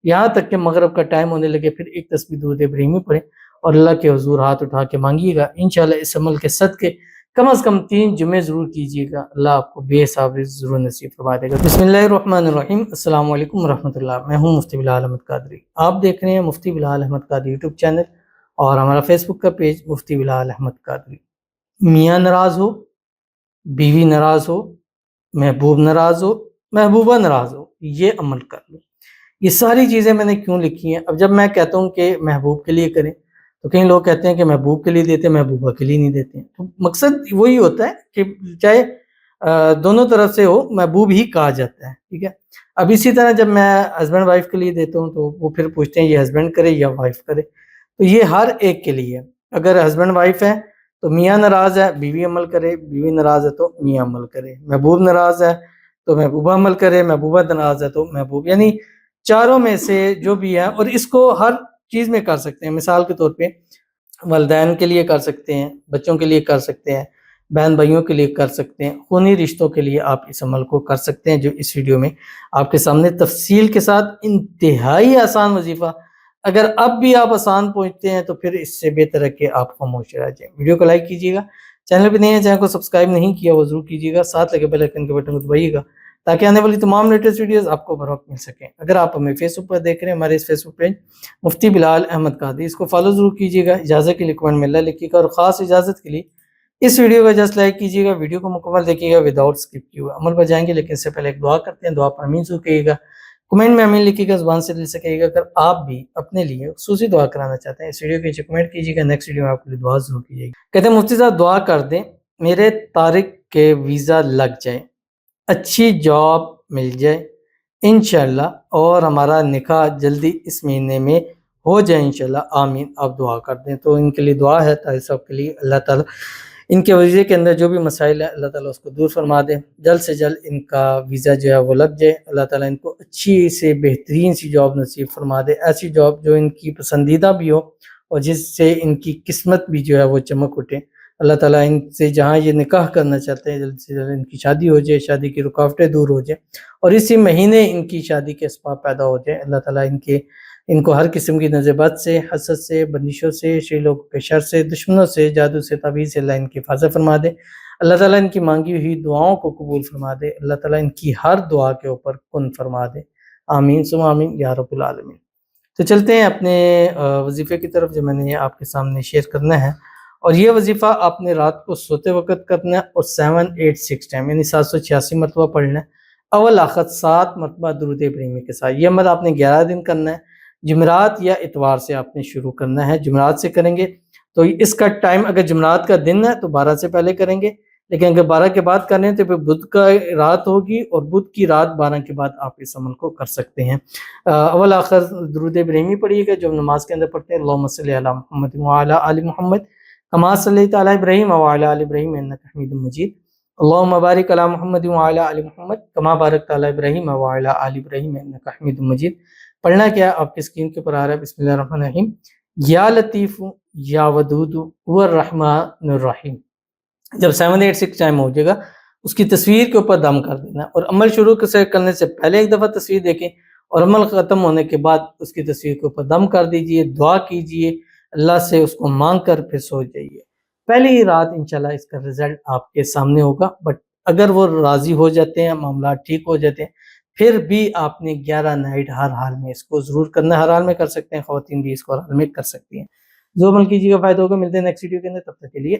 یہاں تک کہ مغرب کا ٹائم ہونے لگے پھر ایک تسبیح درود ابراہیمی پڑھیں اور اللہ کے حضور ہاتھ اٹھا کے مانگیے گا. انشاءاللہ اس عمل کے صدقے کم از کم 3 جمعے ضرور کیجیے گا, اللہ آپ کو بے حساب رزق ضرور نصیب فرما دے گا. بسم اللہ الرحمن الرحیم. السلام علیکم ورحمۃ اللہ. میں ہوں مفتی بلال احمد قادری. آپ دیکھ رہے ہیں مفتی بلال احمد قادری یوٹیوب چینل اور ہمارا فیس بک کا پیج مفتی بلال احمد قادری. میاں ناراض ہو, بیوی ناراض ہو, محبوب ناراض ہو, محبوبہ ناراض ہو, یہ عمل کر لو. یہ ساری چیزیں میں نے کیوں لکھی ہیں؟ اب جب میں کہتا ہوں کہ محبوب کے لیے کریں تو کئی لوگ کہتے ہیں کہ محبوب کے لیے دیتے ہیں, محبوبہ کے لیے نہیں دیتے ہیں. تو مقصد وہی ہوتا ہے کہ چاہے دونوں طرف سے ہو, محبوب ہی کہا جاتا ہے. ٹھیک ہے. اب اسی طرح جب میں ہسبینڈ وائف کے لیے دیتا ہوں تو وہ پھر پوچھتے ہیں یہ ہسبینڈ کرے یا وائف کرے. تو یہ ہر ایک کے لیے ہے. اگر ہسبینڈ وائف ہے تو میاں ناراض ہے بیوی عمل کرے, بیوی ناراض ہے تو میاں عمل کرے, محبوب ناراض ہے تو محبوبہ عمل کرے, محبوبہ ناراض ہے تو محبوب. یعنی چاروں میں سے جو بھی ہے, اور اس کو ہر چیز میں کر سکتے ہیں. مثال کے طور پہ والدین کے لیے کر سکتے ہیں, بچوں کے لیے کر سکتے ہیں, بہن بھائیوں کے لیے کر سکتے ہیں, خونی رشتوں کے لیے آپ اس عمل کو کر سکتے ہیں جو اس ویڈیو میں آپ کے سامنے تفصیل کے ساتھ انتہائی آسان وظیفہ. اگر اب بھی آپ آسان پہنچتے ہیں تو پھر اس سے بہتر ہے کہ آپ خاموش رہ جائیں. ویڈیو کو لائک کیجیے گا, چینل پہ نہیں ہے چینل کو سبسکرائب نہیں کیا وہ ضرور کیجیے گا, ساتھ لگے بیل آئیکن کے بٹن کو دبائیے گا تاکہ آنے والی تمام لیٹسٹ ویڈیوز آپ کو بر وقت مل سکیں. اگر آپ ہمیں فیس بک پر دیکھ رہے ہیں, ہمارے اس فیس بک پیج مفتی بلال احمد قادری, اس کو فالو ضرور کیجیے گا. اجازت کے لیے کمنٹ میں اللہ لکھیے گا, اور خاص اجازت کے لیے اس ویڈیو کو جسٹ لائک کیجیے گا. ویڈیو کو مکمل دیکھیے گا وداؤٹ اسکپ کیے ہوئے. عمل پر جائیں گے لیکن اس سے پہلے ایک دعا کرتے ہیں. دعا پر امین ضرور کہیے گا, کمنٹ میں امین لکھیے گا, زبان سے دل سے کہیے گا. اگر آپ بھی اپنے لیے خصوصی دعا کرانا چاہتے ہیں اس ویڈیو کے نیچے کمنٹ کیجیے گا, نیکسٹ ویڈیو میں آپ کے لیے دعا ضرور کیجیے گا. کہتے ہیں مفتی صاحب دعا کر دیں میرے طارق کے ویزا لگ جائے, اچھی جاب مل جائے انشاءاللہ, اور ہمارا نکاح جلدی اس مہینے میں ہو جائے انشاءاللہ, آمین. آپ دعا کر دیں. تو ان کے لیے دعا ہے طارق صاحب کے لیے, اللہ تعالیٰ ان کے ویزے کے اندر جو بھی مسائل ہے اللہ تعالیٰ اس کو دور فرما دیں, جلد سے جلد ان کا ویزا جو ہے وہ لگ جائے. اللہ تعالیٰ ان کو اچھی سے بہترین سی جاب نصیب فرما دے, ایسی جاب جو ان کی پسندیدہ بھی ہو اور جس سے ان کی قسمت بھی جو ہے وہ چمک اٹھے. اللہ تعالیٰ ان سے جہاں یہ نکاح کرنا چاہتے ہیں جلد سے جلد ان کی شادی ہو جائے, شادی کی رکاوٹیں دور ہو جائیں, اور اسی مہینے ان کی شادی کے اسباب پیدا ہو جائیں. اللہ تعالیٰ ان کو ہر قسم کی نظر بد سے, حسد سے, بندشوں سے, شری لوگوں کے شر سے, دشمنوں سے, جادو سے, تعویذ سے اللہ ان کی حفاظت فرما دے. اللہ تعالیٰ ان کی مانگی ہوئی دعاؤں کو قبول فرما دے. اللہ تعالیٰ ان کی ہر دعا کے اوپر کن فرما دے, آمین ثم آمین یا رب العالمین. تو چلتے ہیں اپنے وظیفے کی طرف جو میں نے آپ کے سامنے شیئر کرنا ہے, اور یہ وظیفہ آپ نے رات کو سوتے وقت کرنا ہے, اور 786 ٹائم یعنی 786 مرتبہ پڑھنا ہے, اول آخر 7 مرتبہ درود ابراہیمی کے ساتھ. یہ عمل آپ نے 11 دن کرنا ہے, جمعرات یا اتوار سے آپ نے شروع کرنا ہے. جمعرات سے کریں گے تو اس کا ٹائم اگر جمعرات کا دن ہے تو 12 سے پہلے کریں گے, لیکن اگر 12 کے بعد کریں تو پھر بدھ کا رات ہوگی, اور بدھ کی رات 12 کے بعد آپ اس عمل کو کر سکتے ہیں. اول آخر درود ابراہیمی پڑھیے گا جو نماز کے اندر پڑھتے ہیں, اللہم صلی علی محمد وعلی آل محمد کما صلیت علی ابراہیم وعلی آل ابراہیم انک حمید مجید, اللہم بارک علی محمد وعلی آل محمد کما بارکت علی ابراہیم وعلی آل ابراہیم انک حمید مجید. پڑھنا کیا آپ کی اسکرین کے اوپر آ رہا ہے, بسم اللہ الرحمن الرحیم, یا لطیف یا ودود والرحمن الرحیم. جب 786 ٹائم ہو جائے گا اس کی تصویر کے اوپر دم کر دینا, اور عمل شروع کرنے سے پہلے ایک دفعہ تصویر دیکھیں, اور عمل ختم ہونے کے بعد اس کی تصویر کے اوپر دم کر دیجئے, دعا کیجئے اللہ سے, اس کو مانگ کر پھر سو جائیے. پہلی ہی رات انشاءاللہ اس کا رزلٹ آپ کے سامنے ہوگا, بٹ اگر وہ راضی ہو جاتے ہیں, معاملات ٹھیک ہو جاتے ہیں, پھر بھی آپ نے 11 نائٹ ہر حال میں اس کو ضرور کرنا ہے. ہر حال میں کر سکتے ہیں, خواتین بھی اس کو ہر حال میں کر سکتی ہیں. جو عمل کیجیے گا فائدہ ہوگا. ملتے ہیں نیکسٹ ویڈیو کے اندر, تب تک کے لیے